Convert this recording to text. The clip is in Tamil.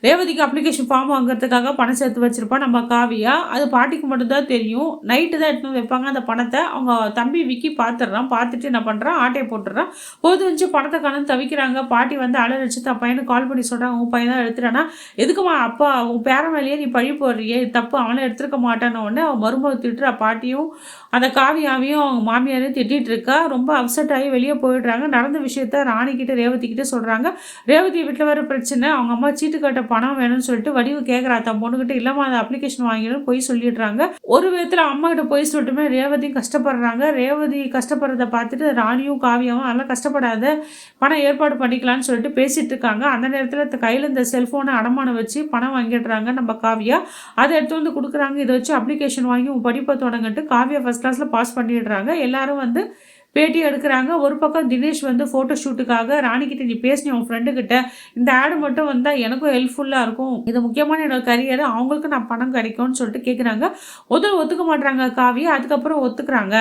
ரேவதிக்கு அப்ளிகேஷன் ஃபார்ம் வாங்குறதுக்காக பணம் சேர்த்து வச்சிருப்பா நம்ம காவியா. அது பாட்டிக்கு மட்டும் தான் தெரியும். நைட்டு தான் எடுத்துட்டு வந்து வைப்பாங்க அந்த பணத்த. அவங்க தம்பி விக்கி பார்த்துடுறான். பார்த்துட்டு என்ன பண்றான், ஆட்டைய போட்டுடுறான். பொழுது வந்துச்சு பணத்த காணோம்னு தவிக்கிறாங்க. பாட்டி வந்து அலறிச்சு தன் பையனுக்கு கால் பண்ணி சொல்றாங்க, "உன் பையன் தான் எடுத்துட்டானா? எதுக்கும்மா அப்பா உன் பேரன் மேலேயே நீ பழி போடுறியே! இது தப்பு. அவனே எடுத்திருக்க மாட்டான்ன" உடனே அவ மருமக திட்டுறா. பாட்டியும் அந்த காவியாவையும் அவங்க மாமியாரையும் திட்டிட்டு இருக்கா. ரொம்ப அப்செட் ஆகி வெளிய போயிடுறாங்க. நடந்த விஷயத்த ராணிகிட்ட, ரேவதிகிட்ட சொல்றாங்க. ரேவதி வீட்ல வேற பிரச்சனை. அவங்க அம்மா சீட்டு கட்ட பணம் வேணும்னு சொல்லிட்டு வடிவு கேட்குறா தன் பொண்ணுகிட்ட. இல்லம்மா அந்த அப்ளிகேஷன் வாங்கிடும் பொய் சொல்லிடுறாங்க. ஒரு விதத்துல அம்மா கிட்ட பொய் சொல்லட்டுமே ரேவதியும் கஷ்டப்படுறாங்க. ரேவதி கஷ்டப்படுறத பார்த்துட்டு ராணியும் காவியாவும் அதெல்லாம் கஷ்டப்படாத, பணம் ஏற்பாடு பண்ணிக்கலாம்னு சொல்லிட்டு பேசிட்டு இருக்காங்க. அந்த நேரத்துல கையில இந்த செல்போனை அடமானம் வச்சு பணம் வாங்கிடுறாங்க நம்ம காவியா. அதை எடுத்து வந்து கொடுக்குறாங்க. இதை வச்சு அப்ளிகேஷன் வாங்கி உன் படிப்பை தொடங்கட்டு காவியா ஃபர்ஸ்ட் கிளாஸ்ல பாஸ் பண்ணிடுறாங்க. எல்லாரும் வந்து பேட்டி எடுக்கிறாங்க. ஒரு பக்கம் தினேஷ் வந்து ஃபோட்டோ ஷூட்டுக்காக ராணிகிட்ட நீ பேசினியா உன் ஃப்ரெண்டு கிட்ட, இந்த ஆட் மட்டும் வந்தா எனக்கும் ஹெல்ப்ஃபுல்லா இருக்கும். இது முக்கியமான என்னோட கரியர். அவங்களுக்கு நான் பணம் கிடைக்கும்னு சொல்லிட்டு கேட்குறாங்க. முதல்ல ஒத்துக்க மாட்றாங்க காவியா. அதுக்கப்புறம் ஒத்துக்கிறாங்க.